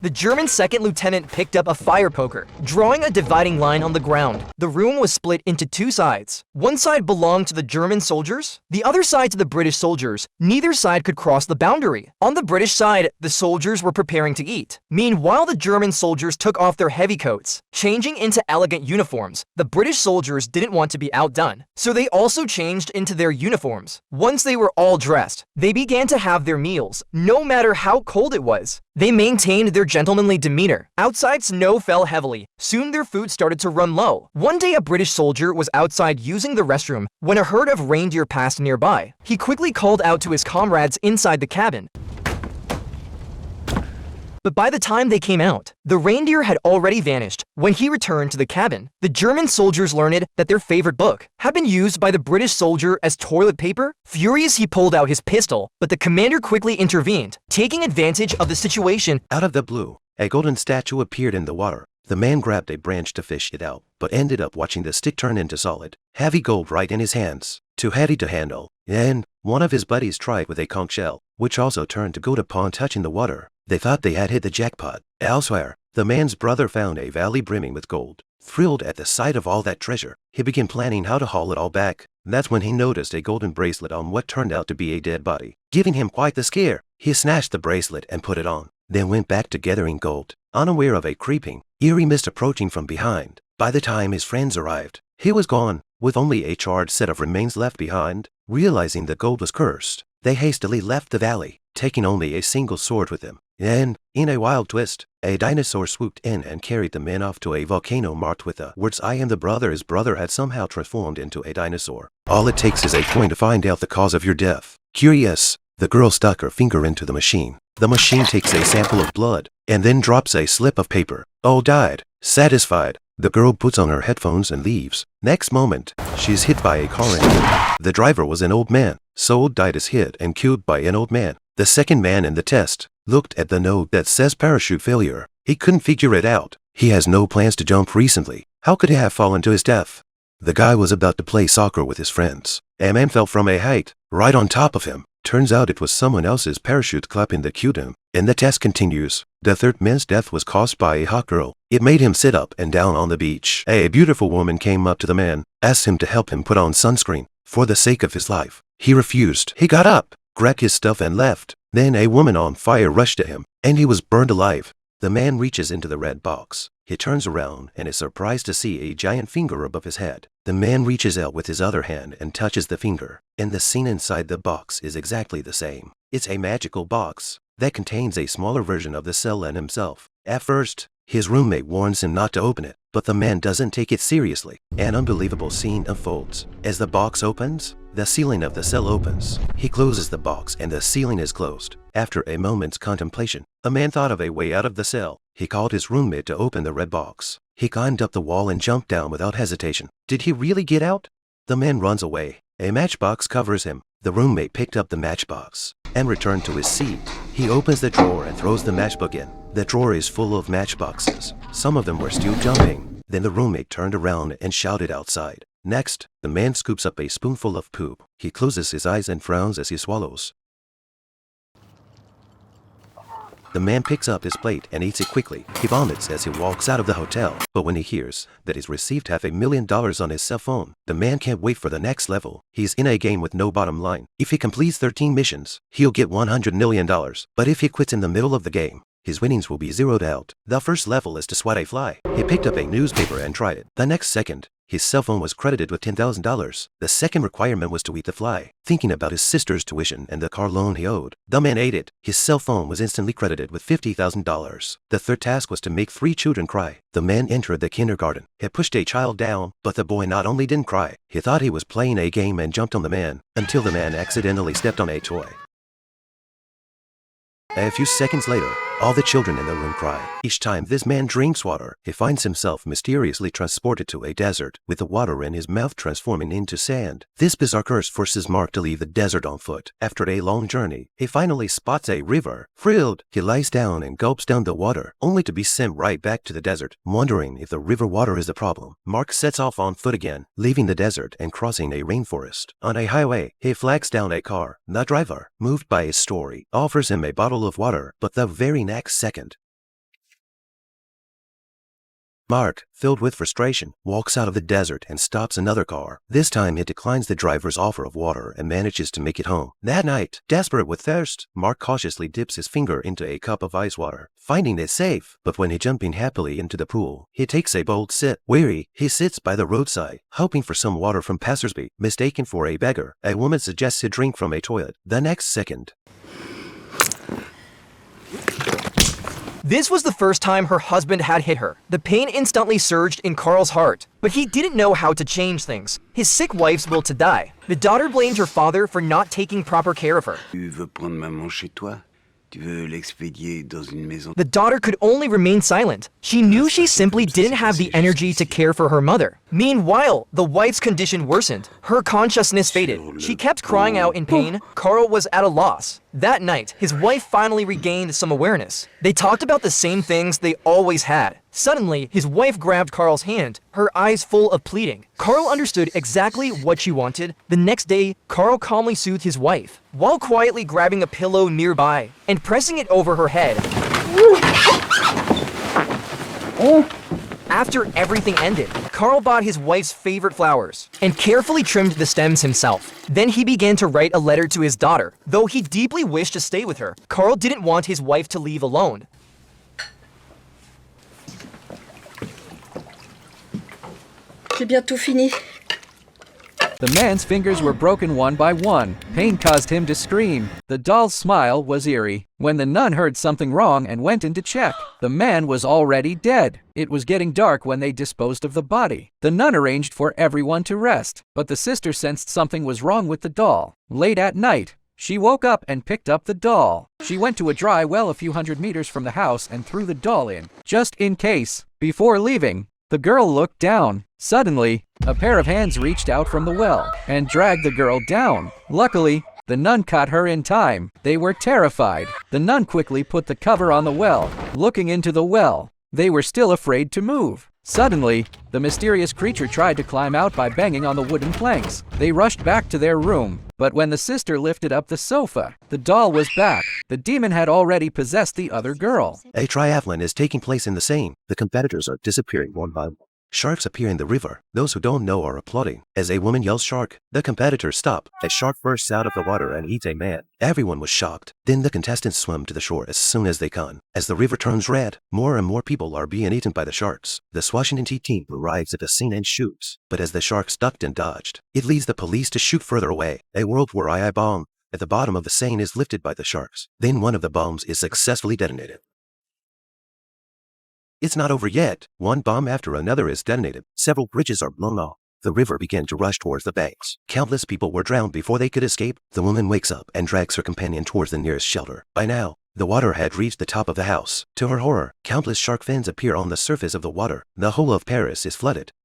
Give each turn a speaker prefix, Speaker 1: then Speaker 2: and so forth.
Speaker 1: The German second lieutenant picked up a fire poker, drawing a dividing line on the ground. The room was split into two sides. One side belonged to the German soldiers, the other side to the British soldiers. Neither side could cross the boundary. On the British side, the soldiers were preparing to eat. Meanwhile, the German soldiers took off their heavy coats, changing into elegant uniforms. The British soldiers didn't want to be outdone, so they also changed into their uniforms. Once they were all dressed, they began to have their meals, no matter how cold it was. They maintained their gentlemanly demeanor. Outside, snow fell heavily. Soon their food started to run low. One day, a British soldier was outside using the restroom when a herd of reindeer passed nearby. He quickly called out to his comrades inside the cabin. But by the time they came out, the reindeer had already vanished. When he returned to the cabin, the German soldiers learned that their favorite book had been used by the British soldier as toilet paper. Furious, he pulled out his pistol, but the commander quickly intervened, taking advantage of the situation.
Speaker 2: Out of the blue, a golden statue appeared in the water. The man grabbed a branch to fish it out, but ended up watching the stick turn into solid, heavy gold right in his hands. Too heavy to handle. And one of his buddies tried with a conch shell, which also turned to gold upon touching the water. They thought they had hit the jackpot. Elsewhere, the man's brother found a valley brimming with gold. Thrilled at the sight of all that treasure, he began planning how to haul it all back. That's when he noticed a golden bracelet on what turned out to be a dead body. Giving him quite the scare, he snatched the bracelet and put it on, then went back to gathering gold, unaware of a creeping, eerie mist approaching from behind. By the time his friends arrived, he was gone, with only a charred set of remains left behind. Realizing the gold was cursed, they hastily left the valley, taking only a single sword with them. And, in a wild twist, a dinosaur swooped in and carried the men off to a volcano marked with the words "I am the brother." His brother had somehow transformed into a dinosaur. All it takes is a coin to find out the cause of your death. Curious, the girl stuck her finger into the machine. The machine takes a sample of blood, and then drops a slip of paper. All died. Satisfied, the girl puts on her headphones and leaves. Next moment, she's hit by a car engine. The driver was an old man. Soul died as hit and killed by an old man. The second man in the test looked at the note that says parachute failure. He couldn't figure it out. He has no plans to jump recently. How could he have fallen to his death? The guy was about to play soccer with his friends. A man fell from a height, right on top of him. Turns out it was someone else's parachute clapping that killed him. And the test continues. The third man's death was caused by a hot girl. It made him sit up and down on the beach. A beautiful woman came up to the man, asked him to help him put on sunscreen for the sake of his life. He refused. He got up, grabbed his stuff and left. Then a woman on fire rushed to him, and he was burned alive. The man reaches into the red box. He turns around and is surprised to see a giant finger above his head. The man reaches out with his other hand and touches the finger, and the scene inside the box is exactly the same. It's a magical box that contains a smaller version of the cell and himself. At first, his roommate warns him not to open it, but the man doesn't take it seriously. An unbelievable scene unfolds. As the box opens, the ceiling of the cell opens. He closes the box and the ceiling is closed. After a moment's contemplation, the man thought of a way out of the cell. He called his roommate to open the red box. He climbed up the wall and jumped down without hesitation. Did he really get out? The man runs away. A matchbox covers him. The roommate picked up the matchbox and returned to his seat. He opens the drawer and throws the matchbook in. The drawer is full of matchboxes. Some of them were still jumping. Then the roommate turned around and shouted outside. Next, the man scoops up a spoonful of poop. He closes his eyes and frowns as he swallows. The man picks up his plate and eats it quickly. He vomits as he walks out of the hotel. But when he hears that he's received $500,000 on his cell phone, the man can't wait for the next level. He's in a game with no bottom line. If he completes 13 missions, he'll get $100 million. But if he quits in the middle of the game, his winnings will be zeroed out. The first level is to swat a fly. He picked up a newspaper and tried it. The next second, his cell phone was credited with $10,000. The second requirement was to eat the fly. Thinking about his sister's tuition and the car loan he owed, the man ate it. His cell phone was instantly credited with $50,000. The third task was to make 3 children cry. The man entered the kindergarten. He pushed a child down, but the boy not only didn't cry, he thought he was playing a game and jumped on the man, until the man accidentally stepped on a toy. A few seconds later, all the children in the room cry. Each time this man drinks water, he finds himself mysteriously transported to a desert, with the water in his mouth transforming into sand. This bizarre curse forces Mark to leave the desert on foot. After a long journey, he finally spots a river. Thrilled, he lies down and gulps down the water, only to be sent right back to the desert. Wondering if the river water is the problem, Mark sets off on foot again, leaving the desert and crossing a rainforest. On a highway, he flags down a car. The driver, moved by his story, offers him a bottle of water, but the very next second, Mark, filled with frustration, walks out of the desert and stops another car. This time it declines the driver's offer of water and manages to make it home. That night, desperate with thirst, Mark cautiously dips his finger into a cup of ice water, finding it safe. But when he jumps in happily into the pool, he takes a bold sip. Weary, he sits by the roadside, hoping for some water from passersby. Mistaken for a beggar, a woman suggests a drink from a toilet. The next second,
Speaker 1: this was the first time her husband had hit her. The pain instantly surged in Carl's heart, but he didn't know how to change things. His sick wife's will to die. The daughter blamed her father for not taking proper care of her.
Speaker 3: Tu veux prendre maman chez toi? Tu veux l'expédier dans une maison?
Speaker 1: The daughter could only remain silent. She knew she simply didn't have the energy to care for her mother. Meanwhile, the wife's condition worsened. Her consciousness faded. She kept crying out in pain. Carl was at a loss. That night, his wife finally regained some awareness. They talked about the same things they always had. Suddenly, his wife grabbed Carl's hand, her eyes full of pleading. Carl understood exactly what she wanted. The next day, Carl calmly soothed his wife, while quietly grabbing a pillow nearby and pressing it over her head. After everything ended, Carl bought his wife's favorite flowers and carefully trimmed the stems himself. Then he began to write a letter to his daughter. Though he deeply wished to stay with her, Carl didn't want his wife to leave alone.
Speaker 4: J'ai bientôt fini.
Speaker 5: The man's fingers were broken one by one. Pain caused him to scream. The doll's smile was eerie. When the nun heard something wrong and went in to check, the man was already dead. It was getting dark when they disposed of the body. The nun arranged for everyone to rest, but the sister sensed something was wrong with the doll. Late at night, she woke up and picked up the doll. She went to a dry well a few hundred meters from the house and threw the doll in, just in case. Before leaving, the girl looked down. Suddenly, a pair of hands reached out from the well and dragged the girl down. Luckily, the nun caught her in time. They were terrified. The nun quickly put the cover on the well. Looking into the well, they were still afraid to move. Suddenly, the mysterious creature tried to climb out by banging on the wooden planks. They rushed back to their room, but when the sister lifted up the sofa, the doll was back. The demon had already possessed the other girl.
Speaker 2: a triathlon is taking place in the Seine. The competitors are disappearing one by one. Sharks appear in the river. Those who don't know are applauding. As a woman yells shark, the competitors stop. A shark bursts out of the water and eats a man. Everyone was shocked. Then the contestants swim to the shore as soon as they can. As the river turns red, more and more people are being eaten by the sharks. The Washington team arrives at the scene and shoots. But as the sharks ducked and dodged, it leads the police to shoot further away. A World War II bomb at the bottom of the Seine is lifted by the sharks. Then one of the bombs is successfully detonated. It's not over yet. One bomb after another is detonated. Several bridges are blown off. The river began to rush towards the banks. Countless people were drowned before they could escape. The woman wakes up and drags her companion towards the nearest shelter. By now, the water had reached the top of the house. To her horror, countless shark fins appear on the surface of the water. The whole of Paris is flooded.